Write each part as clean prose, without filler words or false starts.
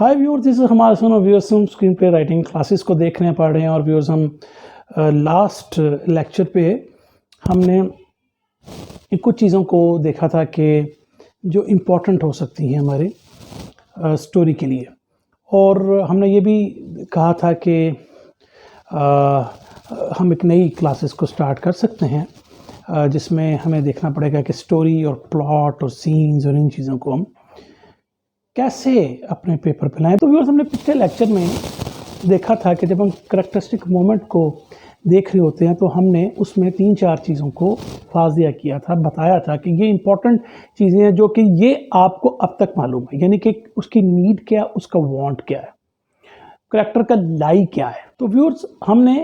Hi viewers, this is हमारे सुनो viewers. हम स्क्रीन प्ले राइटिंग क्लासेस को देख रहे पढ़ रहे हैं और व्यूअर्स हम लास्ट लेक्चर पे हमने कुछ चीज़ों को देखा था कि जो इम्पोर्टेंट हो सकती हैं हमारे स्टोरी के लिए, और हमने ये भी कहा था कि हम एक नई क्लासेस को स्टार्ट कर सकते हैं जिसमें हमें देखना पड़ेगा कि स्टोरी और प्लॉट और सीन्स और इन चीज़ों को हम कैसे अपने पेपर पे लाएं। तो व्यूअर्स, हमने पिछले लेक्चर में देखा था कि जब हम करैक्टरिस्टिक मोमेंट को देख रहे होते हैं तो हमने उसमें 3-4 चीज़ों को वाज़िया किया था, बताया था कि ये इंपॉर्टेंट चीज़ें हैं जो कि ये आपको अब तक मालूम है, यानी कि उसकी नीड क्या, उसका वांट क्या है, करैक्टर का लाई क्या है। तो व्यूअर्स, हमने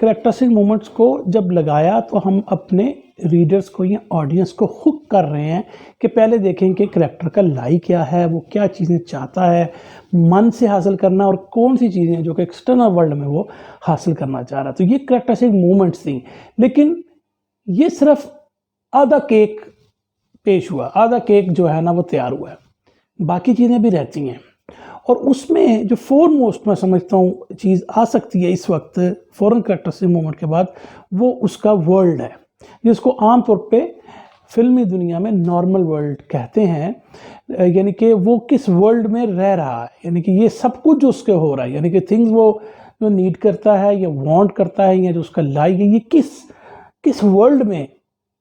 करैक्टरिस्टिक मोमेंट्स को जब लगाया तो हम अपने रीडर्स को या ऑडियंस को हुक कर रहे हैं कि पहले देखें कि करैक्टर का लाई क्या है, वो क्या चीज़ें चाहता है मन से हासिल करना, और कौन सी चीज़ें जो कि एक्सटर्नल वर्ल्ड में वो हासिल करना चाह रहा है। तो ये करैक्टरिस्टिक मोमेंट्स थी, लेकिन ये सिर्फ आधा केक पेश हुआ, आधा केक जो है ना वो तैयार हुआ है, बाकी चीज़ें भी रहती हैं। और उसमें जो फोरमोस्ट मैं समझता हूँ चीज़ आ सकती है इस वक्त फॉरेन करैक्टरिस्टिक मोमेंट के बाद, वो उसका वर्ल्ड है, जिसको आमतौर पे फिल्मी दुनिया में नॉर्मल वर्ल्ड कहते हैं। यानी कि वो किस वर्ल्ड में रह रहा है, यानी कि ये सब कुछ जो उसके हो रहा है, यानी कि थिंग्स वो जो नीड करता है या वांट करता है या जो उसका लाइक है, ये किस वर्ल्ड में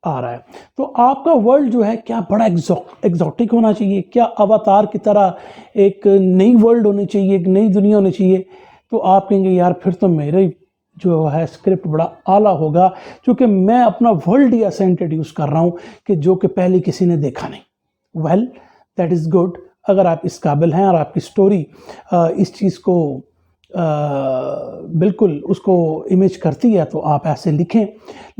आ रहा है। तो आपका वर्ल्ड जो है क्या बड़ा एग्जॉटिक होना चाहिए, क्या अवतार की तरह एक नई वर्ल्ड होनी चाहिए, एक नई दुनिया होनी चाहिए। तो आप कहेंगे यार फिर तो मेरे जो है स्क्रिप्ट बड़ा आला होगा, क्योंकि मैं अपना वर्ल्ड ही ऐसा इंट्रोड्यूस कर रहा हूँ कि जो कि पहले किसी ने देखा नहीं। वेल, दैट इज़ गुड अगर आप इस काबिल हैं और आपकी स्टोरी इस चीज़ को बिल्कुल उसको इमेज करती है तो आप ऐसे लिखें।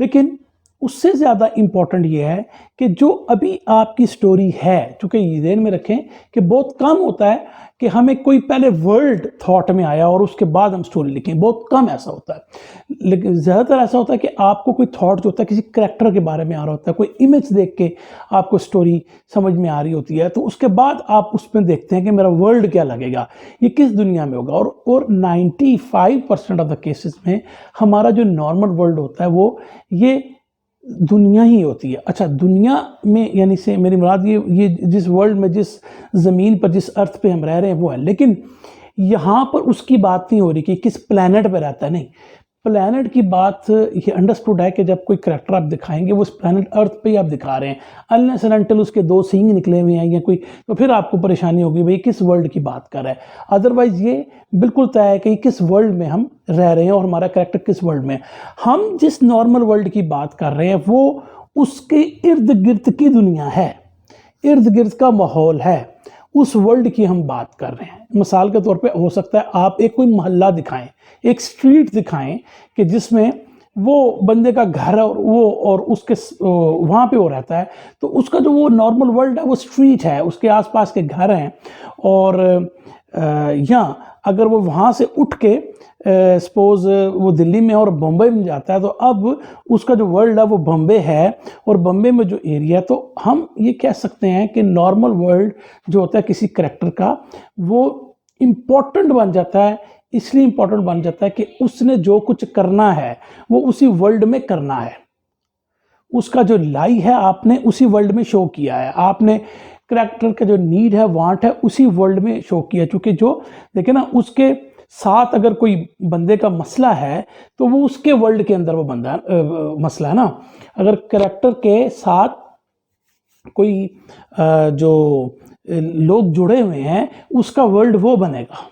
लेकिन उससे ज़्यादा इम्पॉर्टेंट ये है कि जो अभी आपकी स्टोरी है, चूँकि ये ध्यान में रखें कि बहुत कम होता है कि हमें कोई पहले वर्ल्ड थॉट में आया और उसके बाद हम स्टोरी लिखें, बहुत कम ऐसा होता है। लेकिन ज़्यादातर ऐसा होता है कि आपको कोई थॉट जो होता है किसी करैक्टर के बारे में आ रहा होता है, कोई इमेज देख के आपको स्टोरी समझ में आ रही होती है, तो उसके बाद आप उसमें देखते हैं कि मेरा वर्ल्ड क्या लगेगा, ये किस दुनिया में होगा। और 95% ऑफ द केसेस में हमारा जो नॉर्मल वर्ल्ड होता है वो ये दुनिया ही होती है। अच्छा, दुनिया में यानी से मेरी मुराद ये जिस वर्ल्ड में, जिस ज़मीन पर, जिस अर्थ पे हम रह रहे हैं वो है, लेकिन यहाँ पर उसकी बात नहीं हो रही कि किस प्लैनेट पे रहता है, नहीं। प्लैनेट की बात ये अंडरस्टूड है कि जब कोई करैक्टर आप दिखाएंगे वो उस प्लैनेट अर्थ पे ही आप दिखा रहे हैं, अनलेस एंड अनटिल उसके 2 सींग निकले हुए हैं या कोई, तो फिर आपको परेशानी होगी भाई किस वर्ल्ड की बात कर रहा है। अदरवाइज ये बिल्कुल तय है कि किस वर्ल्ड में हम रह रहे हैं और हमारा करैक्टर किस वर्ल्ड में है। हम जिस नॉर्मल वर्ल्ड की बात कर रहे हैं वो उसके इर्द गिर्द की दुनिया है, इर्द गिर्द का माहौल है, उस वर्ल्ड की हम बात कर रहे हैं। मिसाल के तौर पे हो सकता है आप एक कोई मोहल्ला दिखाएं, एक स्ट्रीट दिखाएं कि जिसमें वो बंदे का घर और वो और उसके वहाँ पे वो रहता है, तो उसका जो वो नॉर्मल वर्ल्ड है वो स्ट्रीट है, उसके आसपास के घर हैं। और या अगर वो वहाँ से उठ के सपोज वो दिल्ली में और बम्बई में जाता है, तो अब उसका जो वर्ल्ड है वो बम्बई है, और बम्बई में जो एरिया, तो हम ये कह सकते हैं कि नॉर्मल वर्ल्ड जो होता है किसी करैक्टर का वो इम्पोर्टेंट बन जाता है। इसलिए इम्पोर्टेंट बन जाता है कि उसने जो कुछ करना है वो उसी वर्ल्ड में करना है, उसका जो लाई है आपने उसी वर्ल्ड में शो किया है, आपने करैक्टर का जो नीड है, वांट है, उसी वर्ल्ड में शो किया। चूँकि जो देखे ना, उसके साथ अगर कोई बंदे का मसला है तो वो उसके वर्ल्ड के अंदर वो बंदा मसला है ना। अगर करैक्टर के साथ कोई जो लोग जुड़े हुए हैं उसका वर्ल्ड वो बनेगा,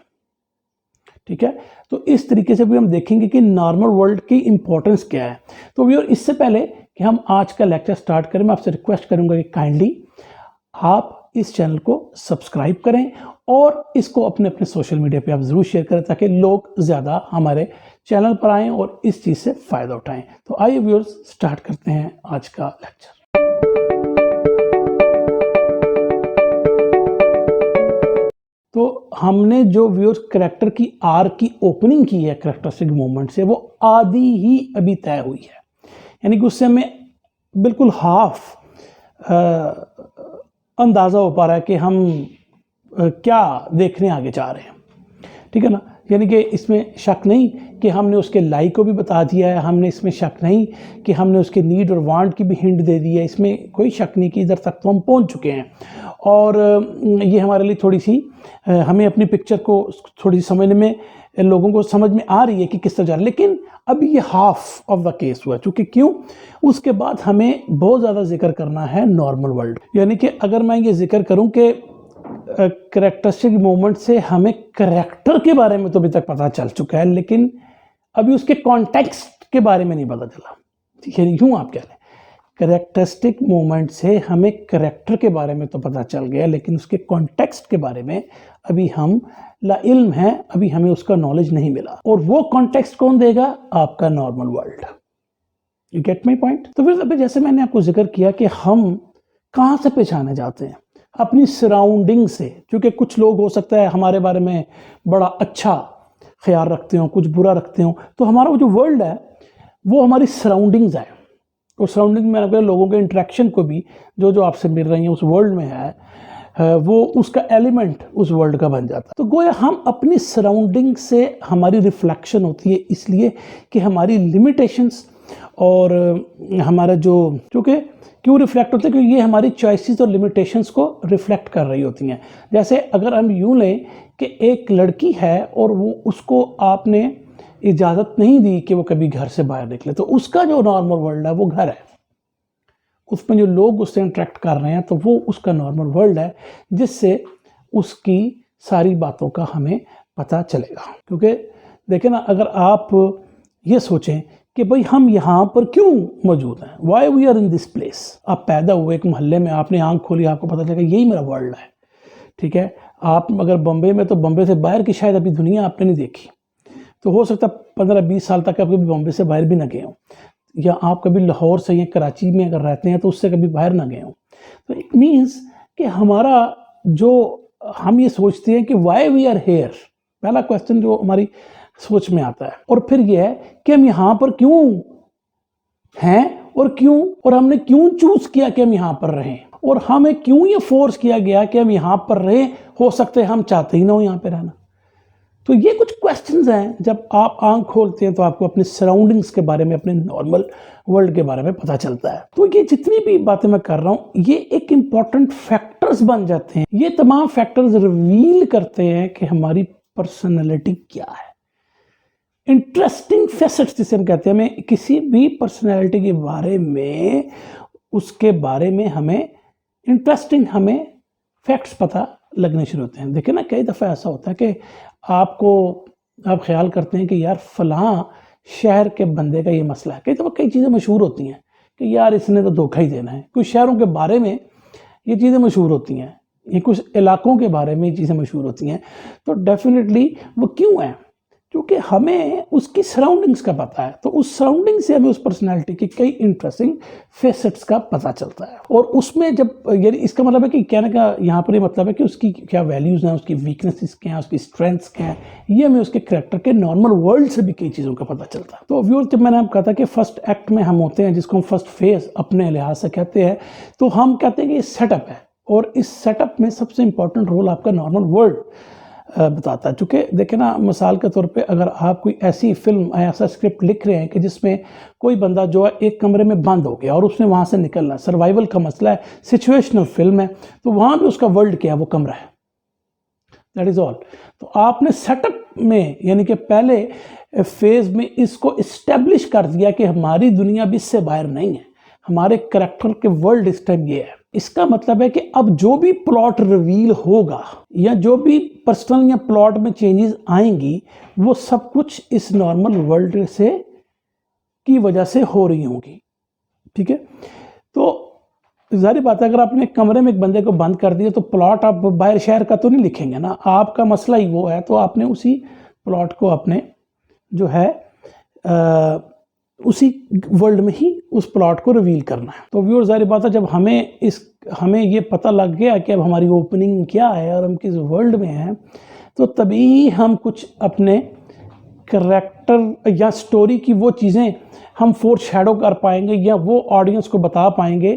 ठीक है। तो इस तरीके से भी हम देखेंगे कि नॉर्मल वर्ल्ड की इंपॉर्टेंस क्या है। तो व्यूअर, इससे पहले कि हम आज का लेक्चर स्टार्ट करें, मैं आपसे रिक्वेस्ट करूंगा कि काइंडली आप इस चैनल को सब्सक्राइब करें और इसको अपने अपने सोशल मीडिया पे आप ज़रूर शेयर करें ताकि लोग ज़्यादा हमारे चैनल पर आएँ और इस चीज़ से फ़ायदा उठाएं। तो आइए व्यूअर्स, स्टार्ट करते हैं आज का लेक्चर। तो हमने जो व्यूअर्स करैक्टर की आर्क की ओपनिंग की है करैक्टरिस्टिक मोमेंट से, वो आधी ही अभी तय हुई है, यानी कि उससे हमें बिल्कुल हाफ अंदाज़ा हो पा रहा है कि हम क्या देखने आगे जा रहे हैं, ठीक है ना। यानी कि इसमें शक नहीं कि हमने उसके लाइक को भी बता दिया है, हमने इसमें शक नहीं कि हमने उसके नीड और वांट की भी हिंट दे दी है, इसमें कोई शक नहीं कि इधर तक तो हम पहुंच चुके हैं। और ये हमारे लिए थोड़ी सी हमें अपनी पिक्चर को थोड़ी सी समझने में, लोगों को समझ में आ रही है कि किस तरह जा रहा है। लेकिन अब ये हाफ ऑफ द केस हुआ, चूँकि क्यों, उसके बाद हमें बहुत ज़्यादा जिक्र करना है नॉर्मल वर्ल्ड। यानी कि अगर मैं ये जिक्र करूँ कि कैरेक्टरिस्टिक मोमेंट से हमें कैरेक्टर के बारे में तो अभी तक पता चल चुका है, लेकिन अभी उसके कॉन्टेक्स्ट के बारे में नहीं पता चला। यानी यूँ आप कह रहे हैं, कैरेक्टरिस्टिक मोमेंट से हमें कैरेक्टर के बारे में तो पता चल गया, लेकिन उसके कॉन्टेक्स्ट के बारे में अभी हम लाइल्म हैं, अभी हमें उसका नॉलेज नहीं मिला। और वो कॉन्टेक्स्ट कौन देगा? आपका normal world. You get my point? तो फिर अभी जैसे मैंने आपको जिक्र किया कि हम कहाँ से पहचाने जाते हैं, अपनी सराउंडिंग से। क्योंकि कुछ लोग हो सकता है हमारे बारे में बड़ा अच्छा ख्याल रखते हो, कुछ बुरा रखते हो, तो हमारा वो जो वर्ल्ड है वो हमारी सराउंडिंग्स है। और सराउंडिंग में अगर लोगों के इंटरेक्शन को भी जो आपसे मिल रही हैं उस वर्ल्ड में है, वो उसका एलिमेंट उस वर्ल्ड का बन जाता है। तो गोया हम अपनी सराउंडिंग से हमारी रिफ्लेक्शन होती है, इसलिए कि हमारी लिमिटेशंस और हमारा जो चूँकि क्यों रिफ्लेक्ट होते हैं, क्योंकि ये हमारी चॉइसेस और लिमिटेशंस को रिफ्लेक्ट कर रही होती हैं। जैसे अगर हम यूँ लें कि एक लड़की है और वो उसको आपने इजाज़त नहीं दी कि वो कभी घर से बाहर निकले, तो उसका जो नॉर्मल वर्ल्ड है वो घर है। उसमें जो लोग उससे इंटरेक्ट कर रहे हैं तो वो उसका नॉर्मल वर्ल्ड है, जिससे उसकी सारी बातों का हमें पता चलेगा। क्योंकि देखें ना, अगर आप ये सोचें कि भाई हम यहाँ पर क्यों मौजूद हैं, why we are in this place. आप पैदा हुए एक मोहल्ले में, आपने आंख खोली, आपको पता चलेगा यही मेरा वर्ल्ड है, ठीक है। आप अगर बम्बे में, तो बम्बे से बाहर की शायद अभी दुनिया आपने नहीं देखी, तो हो सकता है 15-20 साल तक आप कभी बम्बे से बाहर भी ना गए हों, या आप कभी लाहौर से या कराची में अगर रहते हैं तो उससे कभी बाहर ना गए हों। तो इट मीन्स कि हमारा जो हम ये सोचते हैं कि वाई वी आर हेयर, पहला क्वेश्चन जो हमारी सोच में आता है। और फिर यह है कि हम यहाँ पर क्यों हैं और क्यों, और हमने क्यों चूज किया कि हम यहाँ पर रहें, और हमें क्यों ये फोर्स किया गया कि हम यहाँ पर रहें। हो सकते हैं हम चाहते ही ना हो यहाँ पे रहना। तो ये कुछ क्वेश्चंस हैं, जब आप आंख खोलते हैं तो आपको अपने सराउंडिंग्स के बारे में, अपने नॉर्मल वर्ल्ड के बारे में पता चलता है। तो ये जितनी भी बातें मैं कर रहा हूँ, ये एक इम्पॉर्टेंट फैक्टर्स बन जाते हैं। ये तमाम फैक्टर्स रिवील करते हैं कि हमारी पर्सनैलिटी क्या है। इंटरेस्टिंग फैसेट्स जिसे हम कहते हैं, हमें किसी भी पर्सनैलिटी के बारे में, उसके बारे में हमें इंटरेस्टिंग, हमें फैक्ट्स पता लगने शुरू होते हैं। देखिए ना, कई दफ़ा ऐसा होता है कि आप ख्याल करते हैं कि यार फलां शहर के बंदे का ये मसला है। कई दफ़ा कई चीज़ें मशहूर होती हैं कि यार इसने तो धोखा ही देना है। कुछ शहरों के बारे में ये चीज़ें मशहूर होती हैं, ये कुछ इलाकों के बारे में ये चीज़ें मशहूर होती हैं। तो डेफिनेटली वो क्यों है? क्योंकि हमें उसकी सराउंडिंग्स का पता है। तो उस सराउंडिंग से हमें उस पर्सनैलिटी की कई इंटरेस्टिंग फेसेट्स का पता चलता है। और उसमें जब, यानी इसका मतलब है कि कहने का यहाँ पर ये मतलब है कि उसकी क्या वैल्यूज़ हैं, उसकी वीकनेसेस क्या हैं, उसकी स्ट्रेंथ्स क्या हैं, ये हमें उसके करैक्टर के नॉर्मल वर्ल्ड से भी कई चीज़ों का पता चलता है। तो व्यूअर्स, जब मैंने आपको कहा था कि फर्स्ट एक्ट में हम होते हैं, जिसको हम फर्स्ट फेज अपने लिहाज से कहते हैं, तो हम कहते हैं कि ये सेटअप है, और इस सेटअप में सबसे इंपॉर्टेंट रोल आपका नॉर्मल वर्ल्ड बताता है। चूँकि देखें ना, मिसाल के तौर पे अगर आप कोई ऐसी फिल्म, ऐसा स्क्रिप्ट लिख रहे हैं कि जिसमें कोई बंदा जो है एक कमरे में बंद हो गया और उसने वहाँ से निकलना, सर्वाइवल का मसला है, सिचुएशनल फिल्म है, तो वहाँ भी उसका वर्ल्ड क्या है, वो कमरा है। That is all. तो आपने सेटअप में, यानी कि पहले फेज में इसको इस्टेब्लिश कर दिया कि हमारी दुनिया भी इससे बाहर नहीं है, हमारे करैक्टर के वर्ल्ड इस टाइम ये है। इसका मतलब है कि अब जो भी प्लॉट रिवील होगा या जो भी पर्सनल या प्लॉट में चेंजेस आएंगी, वो सब कुछ इस नॉर्मल वर्ल्ड से की वजह से हो रही होंगी, ठीक है। तो जाहिर बात है, अगर आपने कमरे में एक बंदे को बंद कर दिया तो प्लॉट आप बाहर शहर का तो नहीं लिखेंगे ना, आपका मसला ही वो है, तो आपने उसी प्लॉट को अपने जो है उसी वर्ल्ड में ही उस प्लॉट को रिवील करना है। तो व्यूअर्स, जाहिर बात है, जब हमें ये पता लग गया कि अब हमारी ओपनिंग क्या है और हम किस वर्ल्ड में हैं, तो तभी हम कुछ अपने करैक्टर या स्टोरी की वो चीज़ें हम फोरशैडो कर पाएंगे, या वो ऑडियंस को बता पाएंगे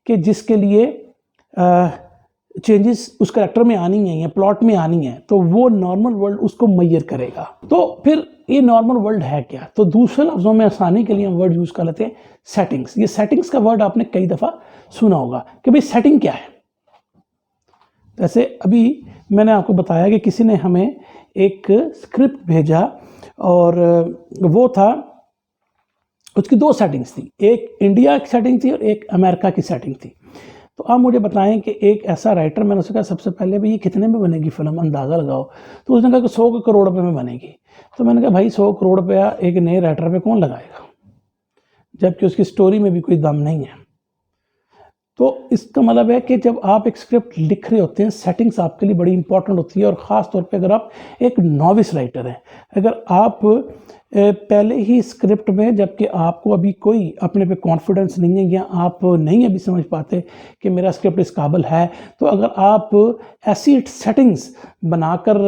कि जिसके लिए चेंजेस उस करैक्टर में आनी है या प्लॉट में आनी है, तो वो नॉर्मल वर्ल्ड उसको मैयर करेगा। तो फिर ये नॉर्मल वर्ल्ड है क्या? तो दूसरे लफ्ज़ों में आसानी के लिए हम वर्ड यूज़ कर लेते हैं सेटिंग्स। ये सेटिंग्स का वर्ड आपने कई दफ़ा सुना होगा कि भाई सेटिंग क्या है। जैसे अभी मैंने आपको बताया कि किसी ने हमें एक स्क्रिप्ट भेजा और वो था, उसकी दो सेटिंग्स थी, एक इंडिया की सेटिंग थी और एक अमेरिका की सेटिंग थी। तो आप मुझे बताएं कि एक ऐसा राइटर, मैंने उससे कहा सबसे पहले भाई ये कितने में बनेगी फिल्म, अंदाज़ा लगाओ। तो उसने कहा कि 100 करोड़ रुपए में बनेगी। तो मैंने कहा भाई 100 करोड़ रुपया एक नए राइटर पे कौन लगाएगा, जबकि उसकी स्टोरी में भी कोई दम नहीं है। तो इसका मतलब है कि जब आप एक स्क्रिप्ट लिख रहे होते हैं, सेटिंग्स आपके लिए बड़ी इंपॉर्टेंट होती है। और ख़ास तौर पे अगर आप एक नॉविस राइटर हैं, अगर आप पहले ही स्क्रिप्ट में, जबकि आपको अभी कोई अपने पे कॉन्फिडेंस नहीं है या आप नहीं अभी समझ पाते कि मेरा स्क्रिप्ट इस काबिल है, तो अगर आप ऐसी सेटिंग्स बनाकर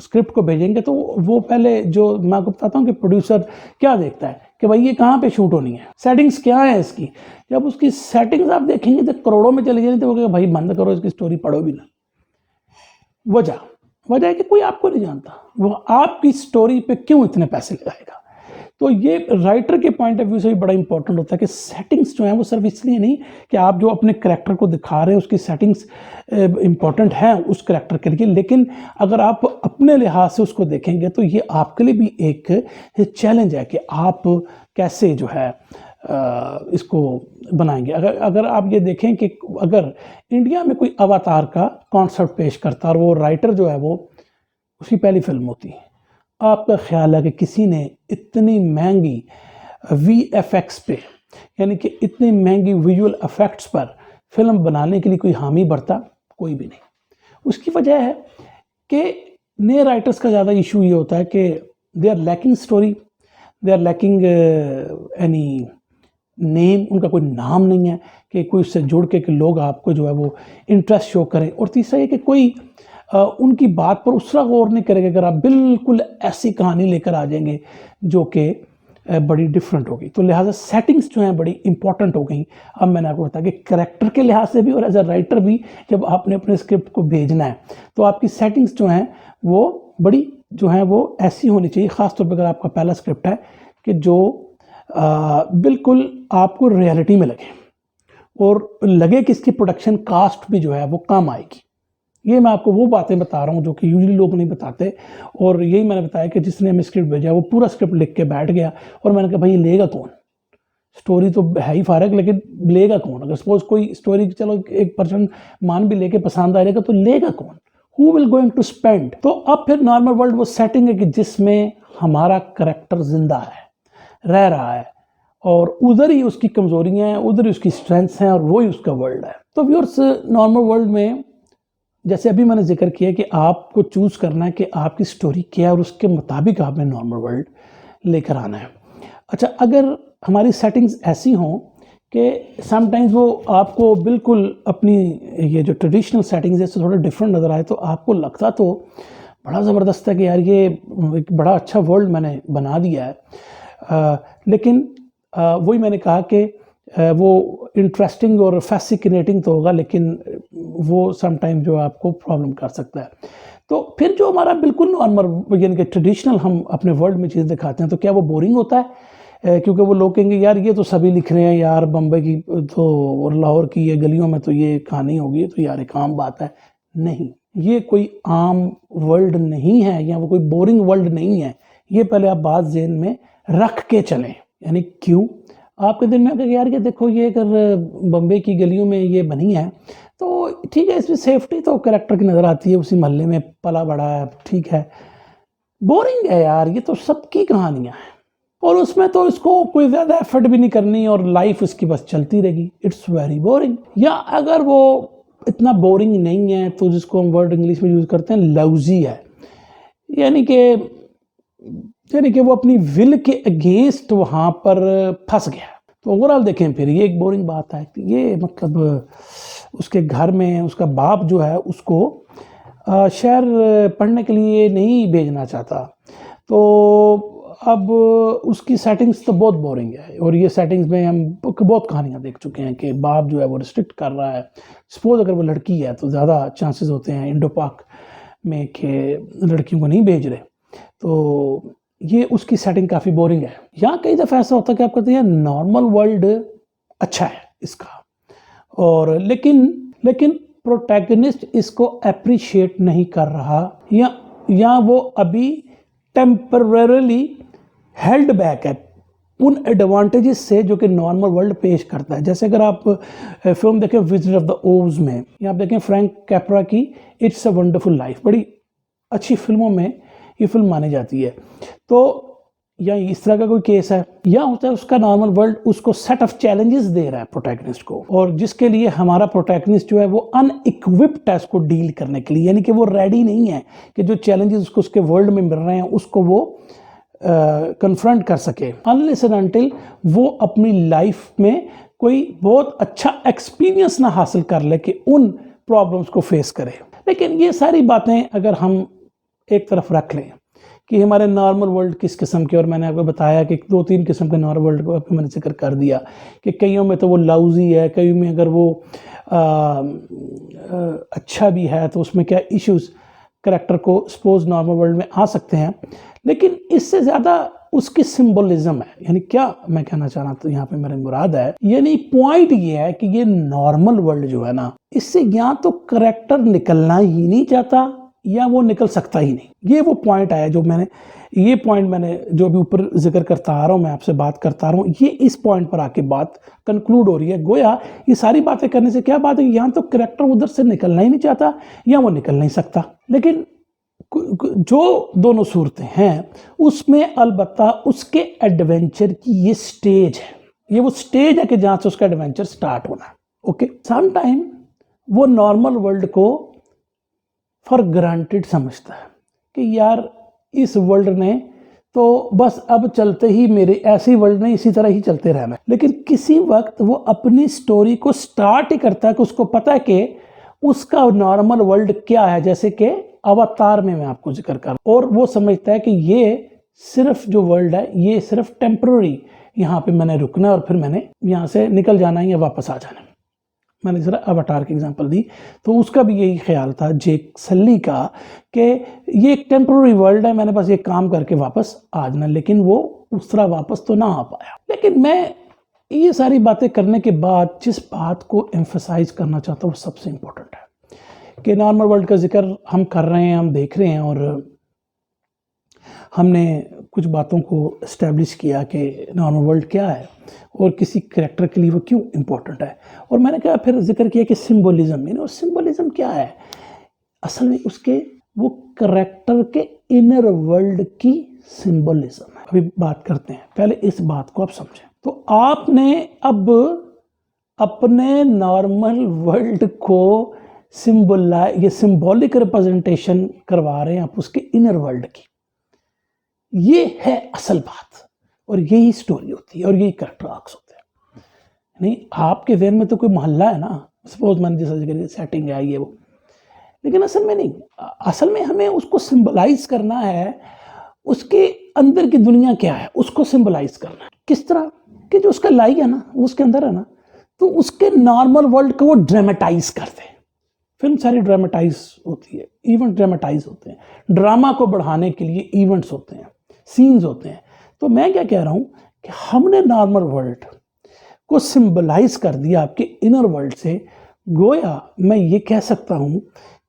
स्क्रिप्ट को भेजेंगे तो वो पहले, जो मैं आपको बताता हूँ कि प्रोड्यूसर क्या देखता है कि भाई ये कहाँ पे शूट होनी है, सेटिंग्स क्या है इसकी। जब उसकी सेटिंग्स आप देखेंगे तो करोड़ों में चली जाएगी, तो वो कहेगा भाई बंद करो, इसकी स्टोरी पढ़ो भी ना। वजह है कि कोई आपको नहीं जानता, वो आपकी स्टोरी पे क्यों इतने पैसे लगाएगा। तो ये राइटर के पॉइंट ऑफ व्यू से भी बड़ा इंपॉर्टेंट होता है कि सेटिंग्स जो है वो सिर्फ इसलिए नहीं कि आप जो अपने करैक्टर को दिखा रहे हैं उसकी सेटिंग्स इंपॉर्टेंट है उस करैक्टर के लिए, लेकिन अगर आप अपने लिहाज से उसको देखेंगे तो ये आपके लिए भी एक चैलेंज है कि आप कैसे जो है इसको बनाएंगे। अगर आप ये देखें कि अगर इंडिया में कोई अवतार का कॉन्सेप्ट पेश करता और वो राइटर जो है वो उसकी पहली फिल्म होती, आपका ख्याल है कि किसी ने इतनी महंगी VFX पे, यानी कि इतनी महंगी विजुअल इफेक्ट्स पर फिल्म बनाने के लिए कोई हामी भरता? कोई भी नहीं। उसकी वजह है कि नए राइटर्स का ज़्यादा इशू ये होता है कि they are lacking story, they are lacking any name, उनका कोई नाम नहीं है कि कोई उससे जुड़ के कि लोग आपको जो है वो इंटरेस्ट शो करें। और तीसरा ये कि कोई उनकी बात पर उसरा गौर नहीं करेगा अगर आप बिल्कुल ऐसी कहानी लेकर आ जाएंगे जो कि बड़ी डिफरेंट होगी। तो लिहाजा सेटिंग्स जो हैं बड़ी इंपॉर्टेंट हो गई। अब मैंने आपको बताया कि करैक्टर के लिहाज से भी और एज अ राइटर भी, जब आपने अपने स्क्रिप्ट को भेजना है तो आपकी सेटिंग्स जो हैं वो बड़ी जो हैं वो ऐसी होनी चाहिए, ख़ासतौर पर अगर आपका पहला स्क्रिप्ट है कि जो बिल्कुल आपको रियलिटी में लगे और लगे कि इसकी प्रोडक्शन कास्ट भी जो है वो कम आएगी। ये मैं आपको वो बातें बता रहा हूँ जो कि यूजुअली लोग नहीं बताते। और यही मैंने बताया कि जिसने हमें स्क्रिप्ट भेजा वो पूरा स्क्रिप्ट लिख के बैठ गया और मैंने कहा भाई लेगा कौन, स्टोरी तो है ही फारक, लेकिन लेगा कौन। अगर सपोज कोई स्टोरी चलो 1% मान भी लेके पसंद आ जाएगा तो लेगा कौन, who will going to spend. तो अब फिर नॉर्मल वर्ल्ड वो सेटिंग है कि जिसमें हमारा करैक्टर जिंदा है, रह रहा है, और उधर ही उसकी कमजोरियां हैं, उधर ही उसकी स्ट्रेंथ्स हैं, और वही उसका वर्ल्ड है। तो व्यूअर्स, नॉर्मल वर्ल्ड में जैसे अभी मैंने जिक्र किया कि आपको चूज़ करना है कि आपकी स्टोरी क्या है और उसके मुताबिक आपने नॉर्मल वर्ल्ड लेकर आना है। अच्छा, अगर हमारी सेटिंग्स ऐसी हों कि समटाइम्स वो आपको बिल्कुल अपनी ये जो ट्रेडिशनल सेटिंग्स है इससे थोड़ा डिफरेंट नज़र आए, तो आपको लगता तो बड़ा ज़बरदस्त है कि यार ये एक बड़ा अच्छा वर्ल्ड मैंने बना दिया है, लेकिन वही मैंने कहा कि वो इंटरेस्टिंग और फैसिनेटिंग तो होगा, लेकिन वो समटाइम जो आपको प्रॉब्लम कर सकता है। तो फिर जो हमारा बिल्कुल नॉर्मल यानी कि ट्रेडिशनल हम अपने वर्ल्ड में चीज़ दिखाते हैं, तो क्या वो बोरिंग होता है? क्योंकि वो लोग कहेंगे यार ये तो सभी लिख रहे हैं यार, बम्बई की तो और लाहौर की ये गलियों में तो ये कहानी होगी, तो यार एक आम बात है। नहीं, ये कोई आम वर्ल्ड नहीं है या वो कोई बोरिंग वर्ल्ड नहीं है। ये पहले आप बात ज़हन में रख के चलें। यानी क्यों? आपके दिन में अगर यार ये देखो ये अगर बम्बई की गलियों में ये बनी है तो ठीक है, इसमें सेफ्टी तो कैरेक्टर की नज़र आती है, उसी मोहल्ले में पला बड़ा है, ठीक है। बोरिंग है यार, ये तो सबकी कहानियाँ हैं और उसमें तो इसको कोई ज़्यादा एफर्ट भी नहीं करनी और लाइफ इसकी बस चलती रहेगी। It's very boring. या अगर वो इतना बोरिंग नहीं है तो जिसको हम वर्ड इंग्लिश में यूज़ करते हैं लवजी है, यानी कि वो अपनी विल के अगेंस्ट वहाँ पर फंस गया। तो ओवरऑल देखें फिर ये एक बोरिंग बात है। ये मतलब उसके घर में उसका बाप जो है उसको शहर पढ़ने के लिए नहीं भेजना चाहता, तो अब उसकी सेटिंग्स तो बहुत बोरिंग है, और ये सेटिंग्स में हम बहुत कहानियाँ देख चुके हैं कि बाप जो है वो रिस्ट्रिक्ट कर रहा है। सपोज अगर वो लड़की है तो ज़्यादा चांसेस होते हैं इंडो पाक में कि लड़कियों को नहीं भेज रहे, तो ये उसकी सेटिंग काफ़ी बोरिंग है। यहाँ कई दफ़ा ऐसा होता है कि आप कहते हैं नॉर्मल वर्ल्ड अच्छा है इसका, और लेकिन प्रोटैगनिस्ट इसको अप्रिशिएट नहीं कर रहा, या वो अभी टेम्पररली हेल्ड बैक है उन एडवांटेजेस से जो कि नॉर्मल वर्ल्ड पेश करता है। जैसे अगर आप फिल्म देखें विज़र्ड ऑफ द ओज में, या आप देखें फ्रैंक कैप्रा की इट्स अ वंडरफुल लाइफ, बड़ी अच्छी फिल्मों में ये फिल्म मानी जाती है। तो या इस तरह का कोई केस है, या होता है उसका नॉर्मल वर्ल्ड उसको सेट ऑफ चैलेंजेस दे रहा है प्रोटैगनिस्ट को, और जिसके लिए हमारा प्रोटैगनिस्ट जो है वो अनइक्विप्ड है उसको डील करने के लिए, यानी कि वो रेडी नहीं है कि जो चैलेंजेस उसको उसके वर्ल्ड में मिल रहे हैं उसको वो कन्फ्रंट कर सके, अनलेस एंड अनटिल वो अपनी लाइफ में कोई बहुत अच्छा एक्सपीरियंस ना हासिल कर ले कि उन प्रॉब्लम्स को फेस करे। लेकिन ये सारी बातें अगर हम एक तरफ रख लें कि हमारे नॉर्मल वर्ल्ड किस किस्म के, और मैंने आपको बताया कि 2-3 किस्म के नॉर्मल वर्ल्ड को आपको मैंने जिक्र कर दिया कि कईयों में तो वो लाउजी है, कईयों में अगर वो अच्छा भी है तो उसमें क्या इश्यूज करैक्टर को सपोज नॉर्मल वर्ल्ड में आ सकते हैं। लेकिन इससे ज़्यादा उसकी सिंबलिज्म है, यानी क्या मैं कहना चाह रहा हूँ यहाँ पे मेरी मुराद है, यानी पॉइंट ये है कि ये नॉर्मल वर्ल्ड जो है ना, इससे या तो करैक्टर निकलना ही नहीं चाहता या वो निकल सकता ही नहीं। ये वो पॉइंट आया जो मैंने जो भी ऊपर जिक्र करता आ रहा हूँ, मैं आपसे बात करता आ रहा हूँ, ये इस पॉइंट पर आके बात कंक्लूड हो रही है। गोया ये सारी बातें करने से क्या बात है, यहाँ तो करैक्टर उधर से निकलना ही नहीं चाहता या वो निकल नहीं सकता। लेकिन जो दोनों सूरतें हैं उसमें अलबत्ता उसके एडवेंचर की ये स्टेज है, ये वो स्टेज है कि जहाँ से उसका एडवेंचर स्टार्ट होना है। ओके, सम टाइम वो नॉर्मल वर्ल्ड को फॉर ग्रांटेड समझता है कि यार इस वर्ल्ड ने तो बस अब चलते ही मेरे ऐसी वर्ल्ड ने इसी तरह ही चलते रहना है। लेकिन किसी वक्त वो अपनी स्टोरी को स्टार्ट ही करता है कि उसको पता है कि उसका नॉर्मल वर्ल्ड क्या है, जैसे कि अवतार में मैं आपको जिक्र कर, और वो समझता है कि ये सिर्फ जो वर्ल्ड है ये सिर्फ टेम्पररी, यहाँ पे मैंने रुकना है और फिर मैंने यहाँ से निकल जाना है या वापस आ जाना है। मैंने जरा अवतार की एग्जांपल दी, तो उसका भी यही ख्याल था जेक सल्ली का कि ये एक टेम्पररी वर्ल्ड है, मैंने बस ये काम करके वापस आ जाना, लेकिन वो उस तरह वापस तो ना आ पाया। लेकिन मैं ये सारी बातें करने के बाद जिस बात को एम्फसाइज करना चाहता हूँ वो सबसे इम्पोर्टेंट है कि नॉर्मल वर्ल्ड का जिक्र हम कर रहे हैं, हम देख रहे हैं, और हमने कुछ बातों को इस्टेब्लिश किया कि नॉर्मल वर्ल्ड क्या है और किसी करैक्टर के लिए वो क्यों इम्पोर्टेंट है। और मैंने कहा फिर जिक्र किया कि सिंबलिज्म, यानी और सिंबलिज्म क्या है, असल में उसके वो करैक्टर के इनर वर्ल्ड की सिंबलिज्म है। अभी बात करते हैं, पहले इस बात को आप समझें। तो आपने अब अपने नॉर्मल वर्ल्ड को ये सिंबॉलिक रिप्रेजेंटेशन करवा रहे हैं आप उसके इनर वर्ल्ड की। ये है असल बात, और यही स्टोरी होती है और यही कैरेक्टर आर्क्स होते हैं। नहीं, आपके ज़हन में तो कोई मोहल्ला है ना, सपोज मैंने जैसा सेटिंग है ये वो, लेकिन असल में नहीं, असल में हमें उसको सिंबलाइज करना है, उसके अंदर की दुनिया क्या है उसको सिंबलाइज करना है। किस तरह कि जो उसका लाइक है ना, वो उसके अंदर है ना, तो उसके नॉर्मल वर्ल्ड को वो ड्रामेटाइज कर दे। फिल्म सारी ड्रामेटाइज होती है, इवेंट ड्रामेटाइज होते हैं, ड्रामा को बढ़ाने के लिए इवेंट्स होते हैं, सीन्स होते हैं। तो मैं क्या कह रहा हूं कि हमने नॉर्मल वर्ल्ड को सिंबलाइज कर दिया आपके इनर वर्ल्ड से। गोया मैं ये कह सकता हूं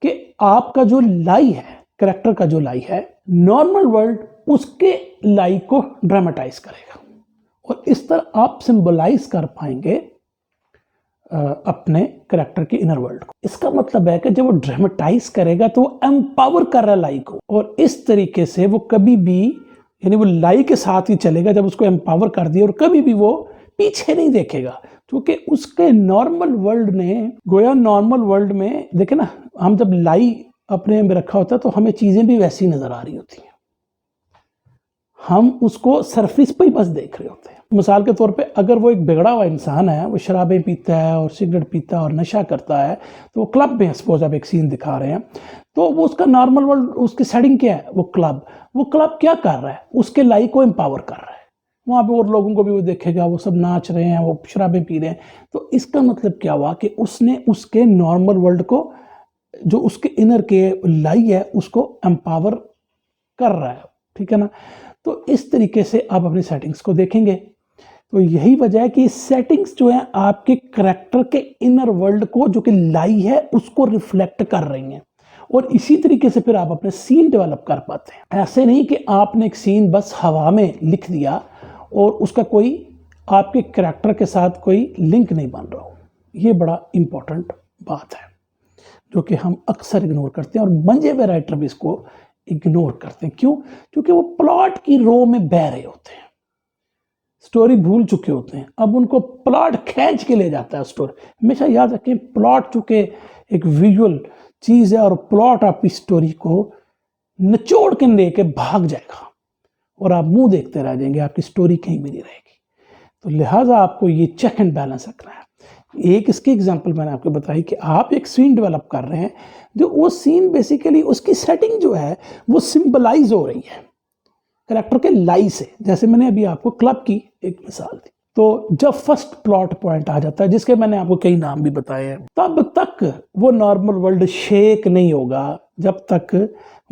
कि आपका जो लाई है, कैरेक्टर का जो लाई है, नॉर्मल वर्ल्ड उसके लाई को ड्रामेटाइज करेगा, और इस तरह आप सिंबलाइज कर पाएंगे अपने कैरेक्टर के इनर वर्ल्ड को। इसका मतलब है कि जब वो ड्रामेटाइज करेगा तो वो एम्पावर कर रहा है लाई को, और इस तरीके से वो कभी भी, यानी वो लाई के साथ ही चलेगा जब उसको एम्पावर कर दिया, और कभी भी वो पीछे नहीं देखेगा, क्योंकि उसके नॉर्मल वर्ल्ड ने, गोया नॉर्मल वर्ल्ड में देखे ना, हम जब लाई अपने में रखा होता है तो हमें चीजें भी वैसी नजर आ रही होती हैं। हम उसको सरफेस पे ही बस देख रहे होते हैं। मिसाल के तौर पे अगर वो एक बिगड़ा हुआ इंसान है, वो शराबें पीता है और सिगरेट पीता है और नशा करता है, तो वो क्लब में सपोज आप एक सीन दिखा रहे हैं, तो वो उसका नॉर्मल वर्ल्ड, उसकी सेटिंग क्या है, वो क्लब क्या कर रहा है, उसके लाइफ को एम्पावर कर रहा है। वहाँ पे और लोगों को भी वो देखेगा, वो सब नाच रहे हैं, वो शराबें पी रहे हैं, तो इसका मतलब क्या हुआ कि उसने उसके नॉर्मल वर्ल्ड को, जो उसके इनर के लाई है, उसको एम्पावर कर रहा है। ठीक है ना। तो इस तरीके से आप अपनी सेटिंग्स को देखेंगे। तो यही वजह है कि सेटिंग्स जो है आपके करैक्टर के इनर वर्ल्ड को, जो कि लाई है, उसको रिफ्लेक्ट कर रही हैं, और इसी तरीके से फिर आप अपने सीन डेवलप कर पाते हैं। ऐसे नहीं कि आपने एक सीन बस हवा में लिख दिया और उसका कोई आपके करैक्टर के साथ कोई लिंक नहीं बन रहा हो। ये बड़ा इंपॉर्टेंट बात है जो कि हम अक्सर इग्नोर करते हैं, और मंजे हुए राइटर भी इसको इग्नोर करते हैं। क्यों? क्योंकि वो प्लॉट की रो में बह रहे होते हैं, स्टोरी भूल चुके होते हैं। अब उनको प्लॉट खींच के ले जाता है स्टोरी। हमेशा याद रखें, प्लॉट चूंकि एक विजुअल चीज़ है, और प्लॉट आपकी स्टोरी को निचोड़ के लेके भाग जाएगा और आप मुंह देखते रह जाएंगे, आपकी स्टोरी कहीं भी नहीं रहेगी। तो लिहाजा आपको ये चेक एंड बैलेंस रखना है। एक इसकी एग्जांपल मैंने आपको बताई कि आप एक सीन डेवलप कर रहे हैं, जो वो सीन बेसिकली उसकी सेटिंग जो है वो सिंबलाइज हो रही है करेक्टर के लाई से। जैसे मैंने अभी आपको क्लब की एक मिसाल दी, तो जब फर्स्ट प्लॉट पॉइंट आ जाता है, जिसके मैंने आपको कई नाम भी बताए हैं, तब तक वो नॉर्मल वर्ल्ड शेक नहीं होगा जब तक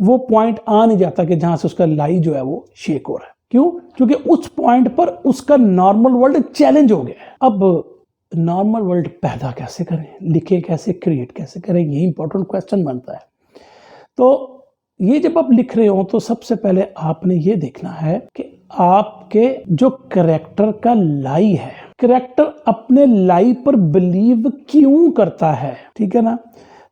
वो पॉइंट आ नहीं जाता कि जहां से उसका लाई जो है वो शेक हो रहा है। क्यों? क्योंकि उस पॉइंट पर उसका नॉर्मल वर्ल्ड चैलेंज हो गया है। अब नॉर्मल वर्ल्ड पैदा कैसे करें, लिखे कैसे, क्रिएट कैसे करें, ये इंपॉर्टेंट क्वेश्चन बनता है। तो ये जब आप लिख रहे हो, तो सबसे पहले आपने ये देखना है कि आपके जो करेक्टर का लाई है, करेक्टर अपने लाई पर बिलीव क्यों करता है। ठीक है ना।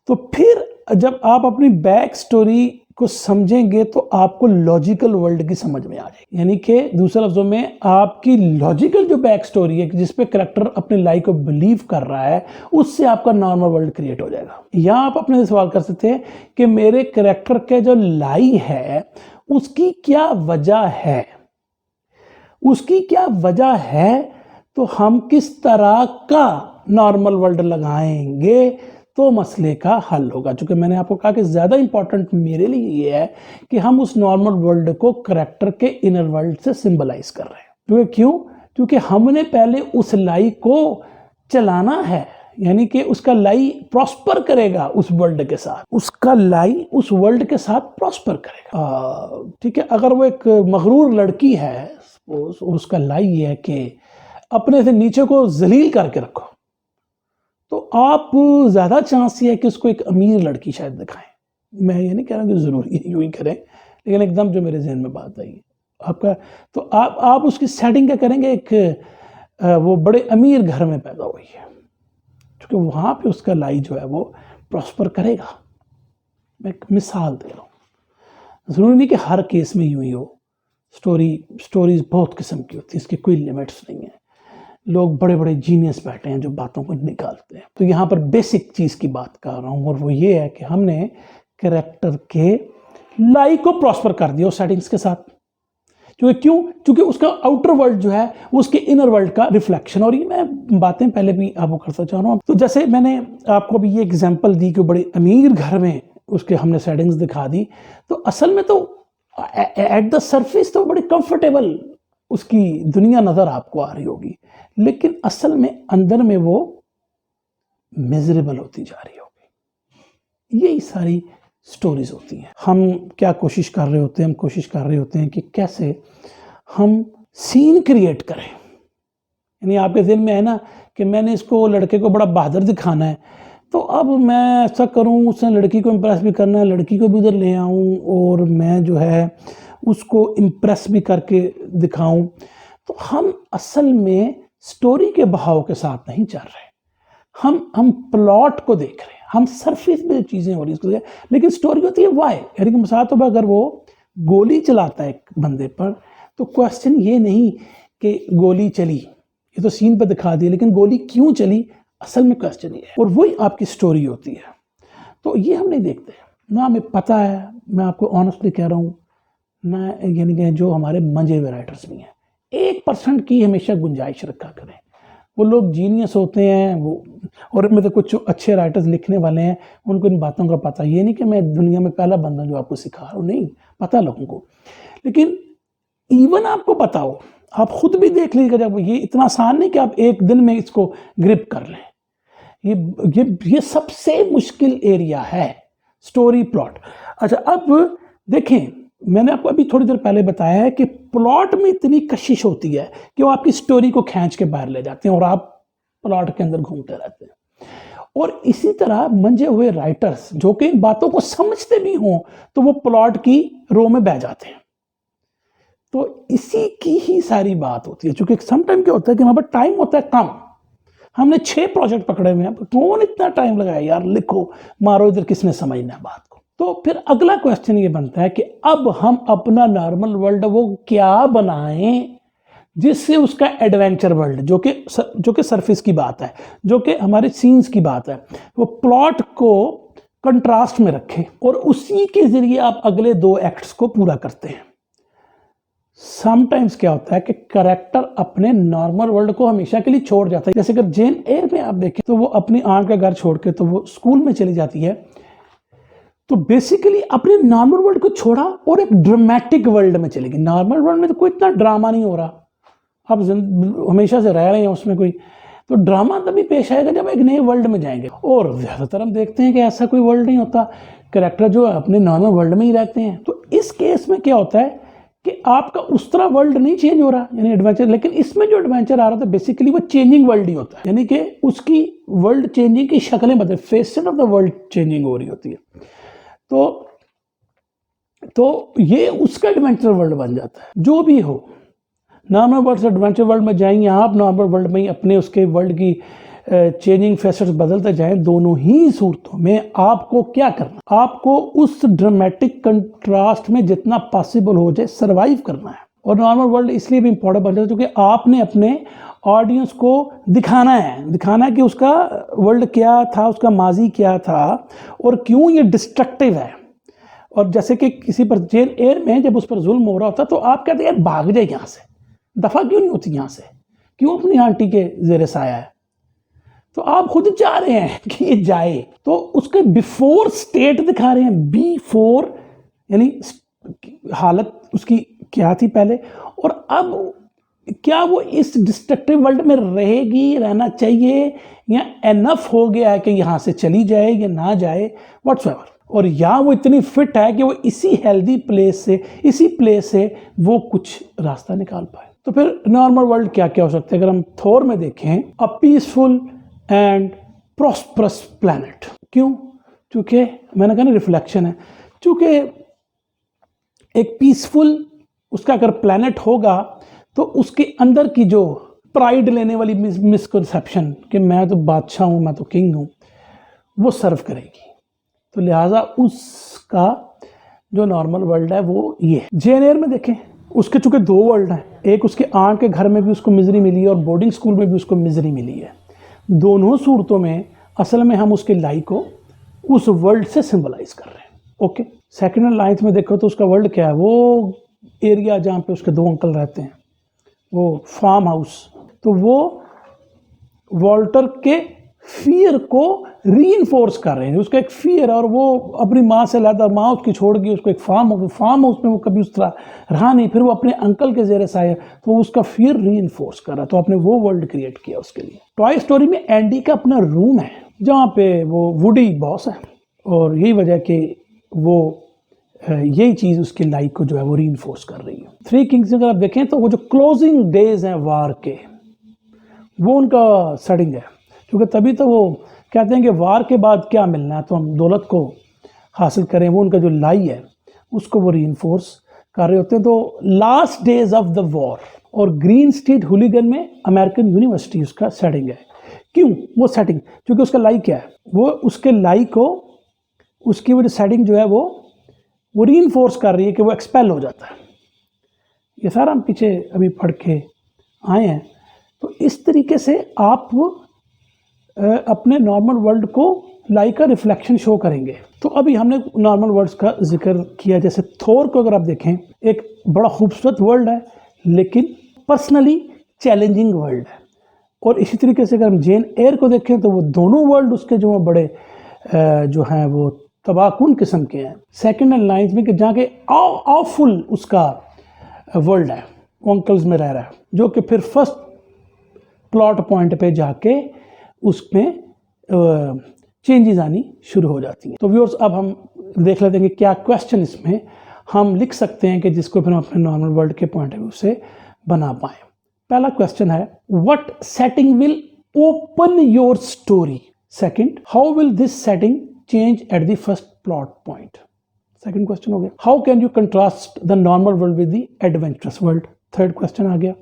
तो फिर जब आप अपनी बैक स्टोरी को समझेंगे तो आपको लॉजिकल वर्ल्ड की समझ में आ जाएगी। यानी कि दूसरे लफ्जों में, आपकी लॉजिकल जो बैक स्टोरी है, जिस पे करेक्टर अपने लाइफ को बिलीव कर रहा है, उससे आपका नॉर्मल वर्ल्ड क्रिएट हो जाएगा। यहाँ आप अपने सवाल कर सकते हैं कि मेरे करेक्टर के जो लाई है उसकी क्या वजह है, उसकी क्या वजह है, तो हम किस तरह का नॉर्मल वर्ल्ड लगाएंगे तो मसले का हल होगा। चूंकि मैंने आपको कहा कि ज़्यादा इंपॉर्टेंट मेरे लिए ये है कि हम उस नॉर्मल वर्ल्ड को करेक्टर के इनर वर्ल्ड से सिंबलाइज कर रहे हैं। क्यों? क्योंकि हमने पहले उस लाई को चलाना है, यानी कि उसका लाई प्रॉस्पर करेगा उस वर्ल्ड के साथ, उसका लाई उस वर्ल्ड के साथ प्रॉस्पर करेगा। ठीक है। अगर वो एक मगरूर लड़की है और उसका लाई ये है कि अपने से नीचे को जलील करके रखो, तो आप ज़्यादा चांस ये है कि उसको एक अमीर लड़की शायद दिखाएं। मैं ये नहीं कह रहा कि ज़रूरी यूँ ही करें, लेकिन एकदम जो मेरे जहन में बात आई आपका, तो आप उसकी सेटिंग क्या करेंगे, एक वो बड़े अमीर घर में पैदा हुई है, क्योंकि वहाँ पे उसका लाई जो है वो प्रॉस्पर करेगा। मैं एक मिसाल दे रहा हूँ, ज़रूरी नहीं कि हर केस में यूँ ही हो। स्टोरीज बहुत किस्म की होती है, इसके कोई लिमिट्स नहीं है। लोग बड़े बड़े जीनियस बैठे हैं जो बातों को निकालते हैं। तो यहाँ पर बेसिक चीज़ की बात कर रहा हूँ, और वो ये है कि हमने कैरेक्टर के लाइफ को प्रॉस्पर कर दिया उस सेटिंग्स के साथ। क्योंकि उसका आउटर वर्ल्ड जो है वो उसके इनर वर्ल्ड का रिफ्लेक्शन। और ये मैं बातें पहले भी आपको करता चाह रहा हूँ। तो जैसे मैंने आपको अभी ये एग्जाम्पल दी कि बड़े अमीर घर में उसके हमने सेटिंग्स दिखा दी, तो असल में तो एट द सरफेस तो बड़ी कंफर्टेबल उसकी दुनिया नज़र आपको आ रही होगी, लेकिन असल में अंदर में वो मिजरेबल होती जा रही होगी। यही सारी स्टोरीज होती हैं। हम क्या कोशिश कर रहे होते हैं, हम कोशिश कर रहे होते हैं कि कैसे हम सीन क्रिएट करें। यानी आपके दिल में है ना कि मैंने इसको लड़के को बड़ा बहादुर दिखाना है, तो अब मैं ऐसा करूं, उसने लड़की को इम्प्रेस भी करना है, लड़की को भी उधर ले आऊं और मैं जो है उसको इम्प्रेस भी करके दिखाऊं। तो हम असल में स्टोरी के बहाव के साथ नहीं चल रहे, हम प्लॉट को देख रहे हैं, हम सरफेस में जो चीज़ें हो रही है, लेकिन स्टोरी होती है वाई। यानी कि मिसाल तो अगर वो गोली चलाता है एक बंदे पर, तो क्वेश्चन ये नहीं कि गोली चली, ये तो सीन पर दिखा दिया, लेकिन गोली क्यों चली, असल में क्वेश्चन ये है। और वही आपकी स्टोरी होती है। तो ये हम नहीं देखते ना, हमें पता है, मैं आपको ऑनेस्टली कह रहा हूँ, ना, यानी कि जो हमारे मंजे हुए राइटर्स भी हैं। 1% की हमेशा गुंजाइश रखा करें। वो लोग जीनियस होते हैं वो, और मतलब कुछ जो अच्छे राइटर्स लिखने वाले हैं उनको इन बातों का पता, ये नहीं कि मैं दुनिया में पहला बंदा जो आपको सिखा रहा हूँ, नहीं, पता लोगों को। लेकिन इवन आपको पता हो, आप खुद भी देख लीजिएगा, जब ये इतना आसान नहीं कि आप एक दिन में इसको ग्रिप कर लें। ये सबसे मुश्किल एरिया है, स्टोरी प्लॉट। अच्छा, अब देखें, मैंने आपको अभी थोड़ी देर पहले बताया है कि प्लॉट में इतनी कशिश होती है कि वो आपकी स्टोरी को खींच के बाहर ले जाते हैं और आप प्लॉट के अंदर घूमते रहते हैं। और इसी तरह मंजे हुए राइटर्स जो कि इन बातों को समझते भी हों तो वो प्लॉट की रो में बह जाते हैं। तो इसी की ही सारी बात होती है, क्योंकि समटाइम क्या होता है कि हमारे पास टाइम होता है कम, हमने 6 प्रोजेक्ट पकड़े हुए हैं, कौन इतना टाइम लगाया यार, लिखो मारो इधर, किसने समझना है बात को। तो फिर अगला क्वेश्चन ये बनता है कि अब हम अपना नॉर्मल वर्ल्ड वो क्या बनाएं जिससे उसका एडवेंचर वर्ल्ड, जो कि सरफेस की बात है, जो कि हमारे सीन्स की बात है, वो प्लॉट को कंट्रास्ट में रखे और उसी के जरिए आप अगले 2 एक्ट्स को पूरा करते हैं। समटाइम्स क्या होता है कि करेक्टर अपने नॉर्मल वर्ल्ड को हमेशा के लिए छोड़ जाता है। जैसे अगर जेन एयर में आप देखें तो वो अपनी आंट का घर छोड़ के तो वो स्कूल में चली जाती है, तो बेसिकली अपने नॉर्मल वर्ल्ड को छोड़ा और एक ड्रामेटिक वर्ल्ड में चली गई। नॉर्मल वर्ल्ड में तो कोई इतना ड्रामा नहीं हो रहा, आप हमेशा से रह रहे हैं उसमें, कोई तो ड्रामा तभी पेश आएगा जब एक नए वर्ल्ड में जाएंगे। और ज़्यादातर हम देखते हैं कि ऐसा कोई वर्ल्ड नहीं होता, करेक्टर जो है अपने नॉर्मल वर्ल्ड में ही रहते हैं। तो इस केस में क्या होता है कि आपका उस तरह वर्ल्ड नहीं चेंज हो रहा, यानी एडवेंचर, लेकिन इसमें जो एडवेंचर आ रहा था बेसिकली वो चेंजिंग वर्ल्ड ही होता है, यानी कि उसकी वर्ल्ड चेंजिंग की शक्लें बदल, facet of the world changing हो रही होती है। तो ये उसका एडवेंचर वर्ल्ड बन जाता है। जो भी हो, नॉर्मल वर्ल्ड से एडवेंचर वर्ल्ड में जाएंगे आप, नॉर्मल वर्ल्ड में ही अपने उसके वर्ल्ड की चेंजिंग फेसेट्स बदलते जाएं। दोनों ही सूरतों में आपको क्या करना, आपको उस ड्रामेटिक कंट्रास्ट में जितना पॉसिबल हो जाए सर्वाइव करना है। और नॉर्मल वर्ल्ड इसलिए भी इंपॉर्टेंट बन जाता है क्योंकि आपने अपने ऑडियंस को दिखाना है कि उसका वर्ल्ड क्या था, उसका माजी क्या था और क्यों ये डिस्ट्रक्टिव है। और जैसे कि किसी पर जेल एयर में जब उस पर जुल्म हो रहा होता तो आप कहते हैं यार भाग जाए यहाँ से, दफा क्यों नहीं होती यहाँ से, क्यों अपनी आंटी के जेर साया है, तो आप खुद चाह रहे हैं कि ये जाए। तो उसके बिफोर स्टेट दिखा रहे हैं, बिफोर यानी हालत उसकी क्या थी पहले, और अब क्या वो इस डिस्ट्रक्टिव वर्ल्ड में रहेगी, रहना चाहिए, या एनफ हो गया है कि यहाँ से चली जाए या ना जाए, व्हाट्सएवर, और या वो इतनी फिट है कि वो इसी हेल्दी प्लेस से, इसी प्लेस से वो कुछ रास्ता निकाल पाए। तो फिर नॉर्मल वर्ल्ड क्या क्या हो सकता है? अगर हम थोर में देखें, a peaceful and prosperous planet. क्यों? क्योंकि मैंने कहा ना रिफ्लेक्शन है, क्योंकि एक पीसफुल उसका अगर प्लैनेट होगा तो उसके अंदर की जो प्राइड लेने वाली मिसकंसेप्शन कि मैं तो बादशाह हूँ, मैं तो किंग हूँ, वो सर्व करेगी। तो लिहाजा उसका जो नॉर्मल वर्ल्ड है वो ये है। जेन एयर में देखें, उसके चूंकि 2 वर्ल्ड हैं, एक उसके आंट के घर में भी उसको मिजरी मिली है और बोर्डिंग स्कूल में भी उसको मिजरी मिली है। दोनों सूरतों में असल में हम उसके लाइफ को उस वर्ल्ड से सिंबलाइज कर रहे हैं। ओके, सेकेंड एंड लाइफ में देखो तो उसका वर्ल्ड क्या है, वो एरिया जहाँ पे उसके 2 अंकल रहते हैं, वो फार्म हाउस, तो वो वॉल्टर के फियर को रीइंफोर्स कर रहे हैं। उसका एक फियर, और वो अपनी माँ से लादा, माँ उसकी छोड़ गई, उसको एक फार्म हाउस में वो कभी उस तरह रहा नहीं, फिर वो अपने अंकल के जेर साया, तो उसका फियर रीइंफोर्स कर रहा, तो आपने वो वर्ल्ड क्रिएट किया उसके लिए। टॉय स्टोरी में एंडी का अपना रूम है जहाँ पे वो वुडी बॉस है, और यही वजह कि वो यही चीज़ उसकी लाइफ को जो है वो रीइंफोर्स कर रही है। 3 किंग्स अगर आप देखें तो वो जो क्लोजिंग डेज हैं वार के, वो उनका सेटिंग है, क्योंकि तभी तो वो कहते हैं कि वार के बाद क्या मिलना है, तो हम दौलत को हासिल करें। वो उनका जो लाई है उसको वो रीइंफोर्स कर रहे होते हैं। तो last days of the war, और ग्रीन स्ट्रीट हुलिगन में अमेरिकन यूनिवर्सिटी उसका सेटिंग है। क्यों वो सेटिंग? क्योंकि उसका लाई क्या है, वो उसके लाई को, उसकी वो जो सेटिंग जो है वो रीइंफोर्स कर रही है कि वो एक्सपेल हो जाता है। ये सारा हम पीछे अभी पढ़ के आए हैं। तो इस तरीके से आप अपने नॉर्मल वर्ल्ड को लाइट का रिफ्लेक्शन शो करेंगे। तो अभी हमने नॉर्मल वर्ड्स का जिक्र किया, जैसे थोर को अगर आप देखें, एक बड़ा खूबसूरत वर्ल्ड है लेकिन पर्सनली चैलेंजिंग वर्ल्ड है। और इसी तरीके से अगर हम जेन एयर को देखें तो वो दोनों वर्ल्ड उसके जो है बड़े जो हैं वो तबाहकुन किस्म के हैं। सेकंड एंड लाइन्स में कि जहाँ के ऑफुल उसका वर्ल्ड है, अंकल्स में रह रहा है, जो कि फिर फर्स्ट प्लॉट पॉइंट पे जाके उसमें चेंजेस आनी शुरू हो जाती हैं। तो व्यूअर्स, अब हम देख लेते हैं कि क्या क्वेश्चन इसमें हम लिख सकते हैं कि जिसको फिर हम अपने नॉर्मल वर्ल्ड के पॉइंट ऑफ व्यू से बना पाएँ। पहला क्वेश्चन है, what setting will open your story? Second, how will this setting change at the first plot point? Second question हो गया। How can you contrast the normal world with the adventurous world? Third question आ गया।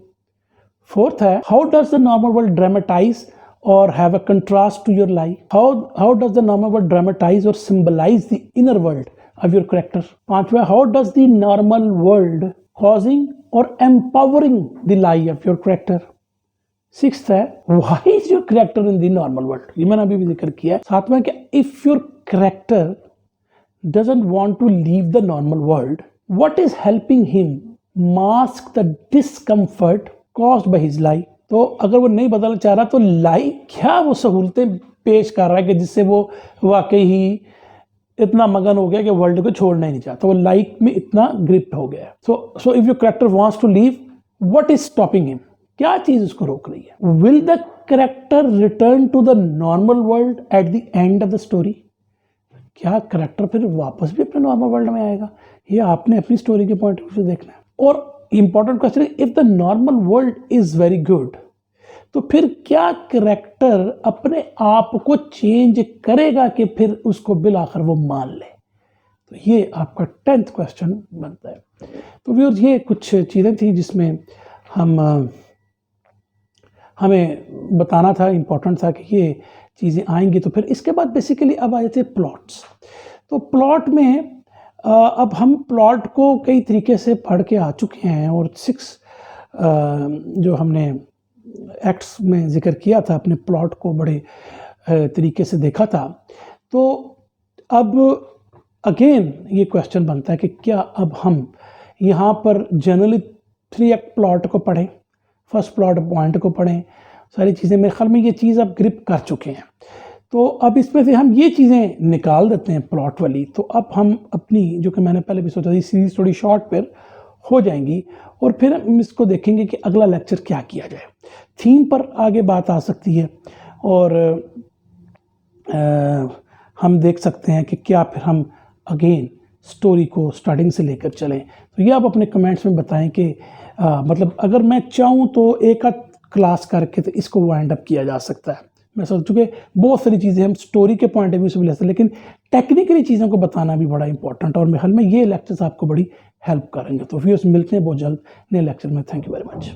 Fourth है, how does the normal world dramatize और have a contrast to your life? How does the normal world dramatize और symbolize the inner world of your character? पांचवा, how does the normal world causing और empowering the life of your character? Sixth है, why is your character in the normal world? ये मैंने अभी भी जिक्र किया है। सातवां, कि if your character doesn't want to leave the normal world, what is helping him mask the discomfort caused by his life? तो अगर वो नहीं बदलना चाह रहा तो लाइफ क्या वो सहूलतें पेश कर रहा है कि जिससे वो वाकई ही इतना मगन हो गया कि वर्ल्ड को छोड़ना ही नहीं चाहता, वो लाइफ में इतना ग्रिप्ट हो गया है। So if your character wants to leave, what is stopping him? क्या चीज उसको रोक रही है? Will the character return to the normal world at the end of the story? क्या कैरेक्टर फिर वापस भी अपने नॉर्मल वर्ल्ड में आएगा? ये आपने अपनी स्टोरी के पॉइंट ऑफ व्यू से देखना है। और इंपॉर्टेंट क्वेश्चन है, if the normal world is very good, तो फिर क्या कैरेक्टर अपने आप को चेंज करेगा कि फिर उसको बिल आखिर वो मान ले? तो ये आपका 10th क्वेश्चन बनता है। तो व्यूअर्स, ये कुछ चीज़ें थी जिसमें हमें बताना था, इम्पोर्टेंट था कि ये चीज़ें आएंगी। तो फिर इसके बाद बेसिकली अब आ जाते हैं प्लॉट्स। तो प्लॉट में अब हम प्लॉट को कई तरीके से पढ़ के आ चुके हैं और 6 जो हमने एक्ट्स में जिक्र किया था, अपने प्लॉट को बड़े तरीके से देखा था। तो अब अगेन ये क्वेश्चन बनता है कि क्या अब हम यहाँ पर जनरली 3 एक्ट प्लॉट को पढ़ें, फर्स्ट प्लॉट पॉइंट को पढ़ें, सारी चीज़ें मेरे ख्याल में ये चीज़ अब ग्रिप कर चुके हैं। तो अब इसमें से हम ये चीज़ें निकाल देते हैं प्लॉट वाली। तो अब हम अपनी, जो कि मैंने पहले भी सोचा थी, सीरीज़ थोड़ी शॉर्ट पर हो जाएंगी और फिर हम इसको देखेंगे कि अगला लेक्चर क्या किया जाए। थीम पर आगे बात आ सकती है और हम देख सकते हैं कि क्या फिर हम अगेन स्टोरी को स्टार्टिंग से लेकर चलें। तो ये आप अपने कमेंट्स में बताएं कि मतलब अगर मैं चाहूँ तो एक आध क्लास करके तो इसको वाइंड अप किया जा सकता है। मैं सोच चुके बहुत सारी चीज़ें हम स्टोरी के पॉइंट ऑफ व्यू से भी ले सकते हैं, लेकिन टेक्निकली चीज़ों को बताना भी बड़ा इंपॉर्टेंट है और मेरे ख्याल में ये लेक्चर्स आपको बड़ी हेल्प करेंगे। तो व्यूअर्स, मिलते हैं बहुत जल्द नए लेक्चर में। Thank you very much.